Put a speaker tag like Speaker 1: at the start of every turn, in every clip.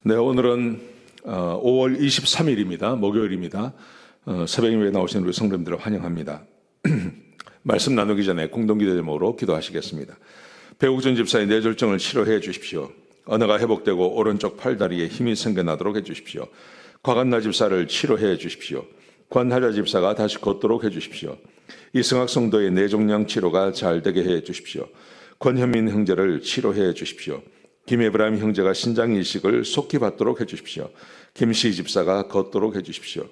Speaker 1: 네, 오늘은 5월 23일입니다. 목요일입니다. 새벽 예배에 나오신 우리 성도님들을 환영합니다. 말씀 나누기 전에 공동기도 제목으로 기도하시겠습니다. 배국준 집사의 뇌졸중을 치료해 주십시오. 언어가 회복되고 오른쪽 팔다리에 힘이 생겨나도록 해주십시오. 곽한나 집사를 치료해 주십시오. 권하자 집사가 다시 걷도록 해주십시오. 이승학 성도의 뇌종양 치료가 잘 되게 해 주십시오. 권현민 형제를 치료해 주십시오. 김에브라임 형제가 신장 이식을 속히 받도록 해주십시오. 김시 집사가 걷도록 해주십시오.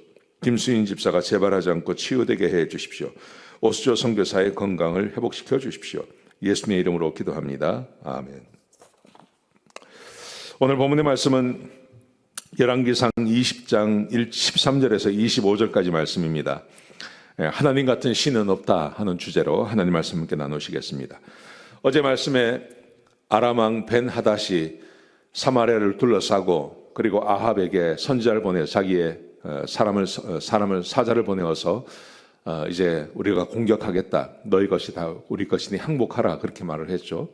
Speaker 1: 김수인 집사가 재발하지 않고 치유되게 해주십시오. 오수조 선교사의 건강을 회복시켜 주십시오. 예수님의 이름으로 기도합니다. 아멘. 오늘 본문의 말씀은 열왕기상 20장 13절에서 25절까지 말씀입니다. 하나님 같은 신은 없다 하는 주제로 하나님 말씀 함께 나누시겠습니다. 어제 말씀에 아람 왕 벤하닷이 사마리아를 둘러싸고 그리고 아합에게 선지자를 보내 자기의 사자를 보내어서 이제 우리가 공격하겠다. 너희 것이 다 우리 것이니 항복하라 그렇게 말을 했죠.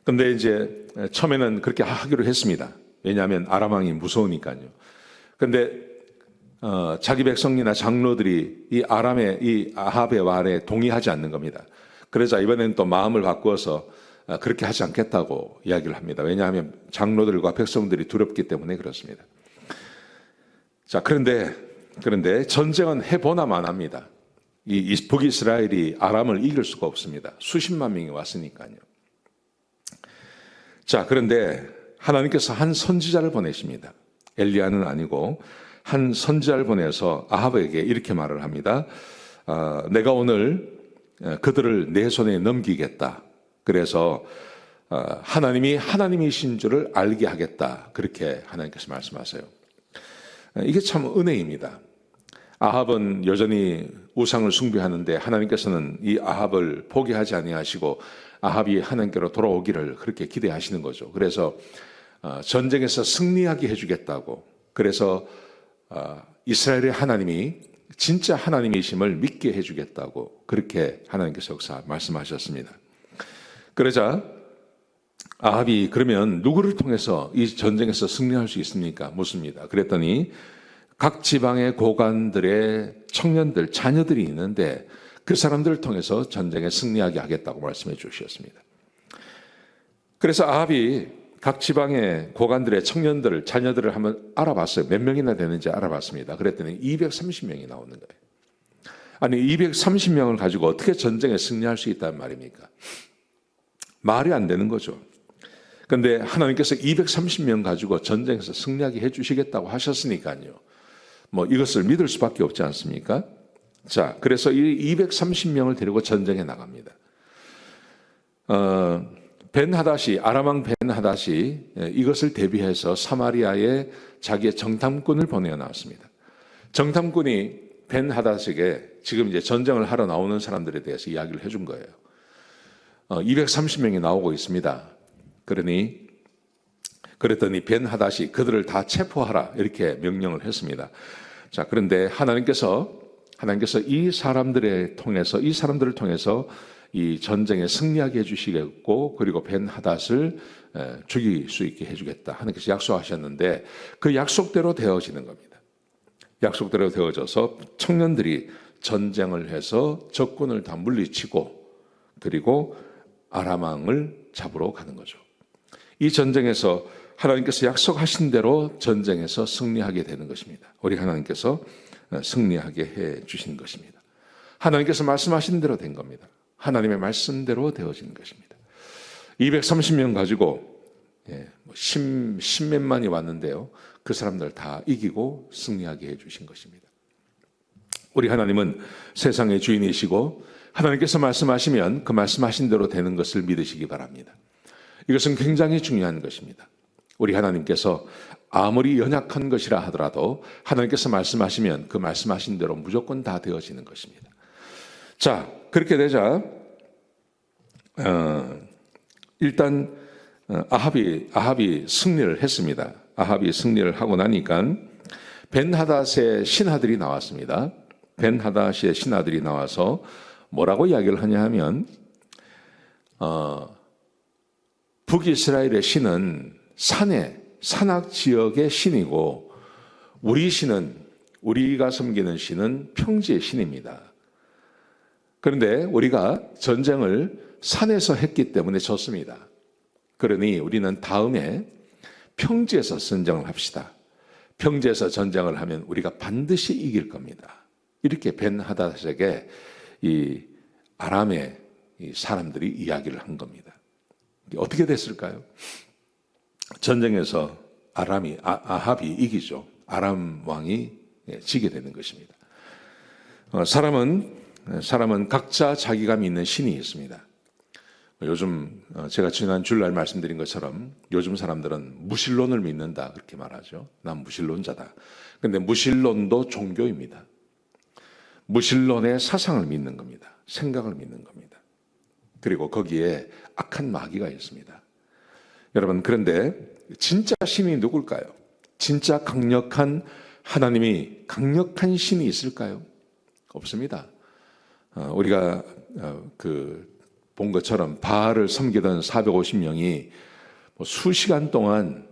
Speaker 1: 근데 이제 처음에는 그렇게 하기로 했습니다. 왜냐하면 아람 왕이 무서우니까요. 근데 자기 백성이나 장로들이 이 아합의 말에 동의하지 않는 겁니다. 그래서 이번에는 또 마음을 바꾸어서 그렇게 하지 않겠다고 이야기를 합니다. 왜냐하면 장로들과 백성들이 두렵기 때문에 그렇습니다. 자, 그런데 전쟁은 해보나만 합니다. 이 북이스라엘이 아람을 이길 수가 없습니다. 수십만 명이 왔으니까요. 자, 그런데 하나님께서 한 선지자를 보내십니다. 엘리야는 아니고 한 선지자를 보내서 아합에게 이렇게 말을 합니다. 내가 오늘 그들을 내 손에 넘기겠다. 그래서 하나님이 하나님이신 줄을 알게 하겠다. 그렇게 하나님께서 말씀하세요. 이게 참 은혜입니다. 아합은 여전히 우상을 숭배하는데 하나님께서는 이 아합을 포기하지 아니하시고 아합이 하나님께로 돌아오기를 그렇게 기대하시는 거죠. 그래서 전쟁에서 승리하게 해주겠다고, 그래서 이스라엘의 하나님이 진짜 하나님이심을 믿게 해주겠다고 그렇게 하나님께서 역사 말씀하셨습니다. 그러자 아합이 그러면 누구를 통해서 이 전쟁에서 승리할 수 있습니까? 묻습니다. 그랬더니 각 지방의 고관들의 청년들, 자녀들이 있는데 그 사람들을 통해서 전쟁에 승리하게 하겠다고 말씀해 주셨습니다. 그래서 아합이 각 지방의 고관들의 청년들, 자녀들을 한번 알아봤어요. 몇 명이나 되는지 알아봤습니다. 그랬더니 230명이 나오는 거예요. 아니 230명을 가지고 어떻게 전쟁에 승리할 수 있다는 말입니까? 말이 안 되는 거죠. 그런데 하나님께서 230명 가지고 전쟁에서 승리하게 해주시겠다고 하셨으니까요. 이것을 믿을 수밖에 없지 않습니까? 자, 그래서 이 230명을 데리고 전쟁에 나갑니다. 아람 왕 벤하닷이 이것을 대비해서 사마리아에 자기의 정탐꾼을 보내어 나왔습니다. 정탐꾼이 벤하닷에게 지금 이제 전쟁을 하러 나오는 사람들에 대해서 이야기를 해준 거예요. 230명이 나오고 있습니다. 그랬더니 벤하닷이 그들을 다 체포하라 이렇게 명령을 했습니다. 자, 그런데 하나님께서 이 사람들을 통해서 이 전쟁에 승리하게 해주시겠고 그리고 벤하닷을 죽일 수 있게 해주겠다 하나님께서 약속하셨는데 그 약속대로 되어지는 겁니다. 약속대로 되어져서 청년들이 전쟁을 해서 적군을 다 물리치고 그리고 아람 왕을 잡으러 가는 거죠. 이 전쟁에서 하나님께서 약속하신 대로 전쟁에서 승리하게 되는 것입니다. 우리 하나님께서 승리하게 해 주신 것입니다. 하나님께서 말씀하신 대로 된 겁니다. 하나님의 말씀대로 되어지는 것입니다. 230명 가지고 십몇만이 왔는데요. 그 사람들 다 이기고 승리하게 해 주신 것입니다. 우리 하나님은 세상의 주인이시고 하나님께서 말씀하시면 그 말씀하신 대로 되는 것을 믿으시기 바랍니다. 이것은 굉장히 중요한 것입니다. 우리 하나님께서 아무리 연약한 것이라 하더라도 하나님께서 말씀하시면 그 말씀하신 대로 무조건 다 되어지는 것입니다. 자, 그렇게 되자 일단 아합이 승리를 했습니다. 아합이 승리를 하고 나니까 벤하닷의 신하들이 나왔습니다. 벤하닷의 신하들이 나와서 뭐라고 이야기를 하냐 하면 북이스라엘의 신은 산에 산악 지역의 신이고 우리 신은 우리가 섬기는 신은 평지의 신입니다. 그런데 우리가 전쟁을 산에서 했기 때문에 졌습니다. 그러니 우리는 다음에 평지에서 전쟁을 합시다. 평지에서 전쟁을 하면 우리가 반드시 이길 겁니다. 이렇게 벤하닷에게 이 아람의 이 사람들이 이야기를 한 겁니다. 어떻게 됐을까요? 전쟁에서 아합이 이기죠. 아람 왕이 지게 되는 것입니다. 사람은 각자 자기가 믿는 신이 있습니다. 요즘 제가 지난 주일날 말씀드린 것처럼 요즘 사람들은 무신론을 믿는다 그렇게 말하죠. 난 무신론자다. 그런데 무신론도 종교입니다. 무신론의 사상을 믿는 겁니다. 생각을 믿는 겁니다. 그리고 거기에 악한 마귀가 있습니다. 여러분, 그런데 진짜 신이 누굴까요? 진짜 강력한 하나님이 강력한 신이 있을까요? 없습니다. 우리가 본 것처럼 바알을 섬기던 450명이 수시간 동안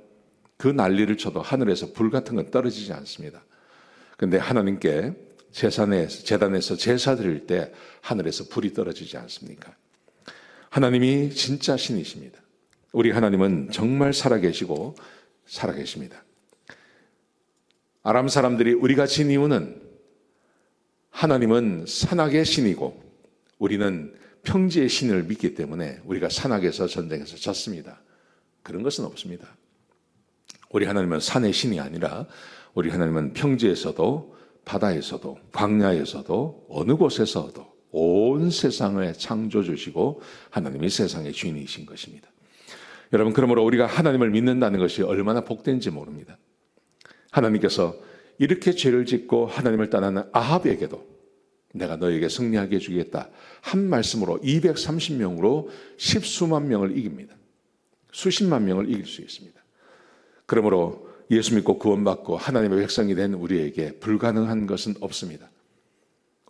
Speaker 1: 그 난리를 쳐도 하늘에서 불 같은 건 떨어지지 않습니다. 그런데 하나님께 제단에서 제사 드릴 때 하늘에서 불이 떨어지지 않습니까? 하나님이 진짜 신이십니다. 우리 하나님은 정말 살아계시고 살아계십니다. 아람 사람들이 우리가 진 이유는 하나님은 산악의 신이고 우리는 평지의 신을 믿기 때문에 우리가 산악에서 전쟁에서 졌습니다. 그런 것은 없습니다. 우리 하나님은 산의 신이 아니라 우리 하나님은 평지에서도 바다에서도 광야에서도 어느 곳에서도 온 세상을 창조주시고 하나님이 세상의 주인이신 것입니다. 여러분, 그러므로 우리가 하나님을 믿는다는 것이 얼마나 복된지 모릅니다. 하나님께서 이렇게 죄를 짓고 하나님을 떠나는 아합에게도 내가 너에게 승리하게 해주겠다 한 말씀으로 230명으로 십수만 명을 이깁니다. 수십만 명을 이길 수 있습니다. 그러므로 예수 믿고 구원받고 하나님의 백성이 된 우리에게 불가능한 것은 없습니다.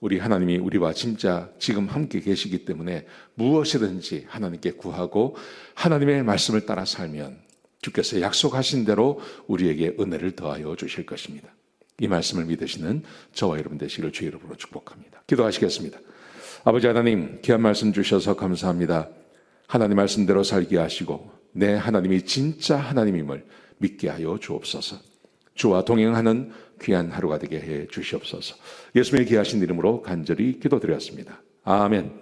Speaker 1: 우리 하나님이 우리와 진짜 지금 함께 계시기 때문에 무엇이든지 하나님께 구하고 하나님의 말씀을 따라 살면 주께서 약속하신 대로 우리에게 은혜를 더하여 주실 것입니다. 이 말씀을 믿으시는 저와 여러분 되시기를 주의 이름으로 축복합니다. 기도하시겠습니다. 아버지 하나님, 귀한 말씀 주셔서 감사합니다. 하나님 말씀대로 살게 하시고 내 하나님이 진짜 하나님임을 믿게 하여 주옵소서. 주와 동행하는 귀한 하루가 되게 해 주시옵소서. 예수님의 귀하신 이름으로 간절히 기도드렸습니다. 아멘.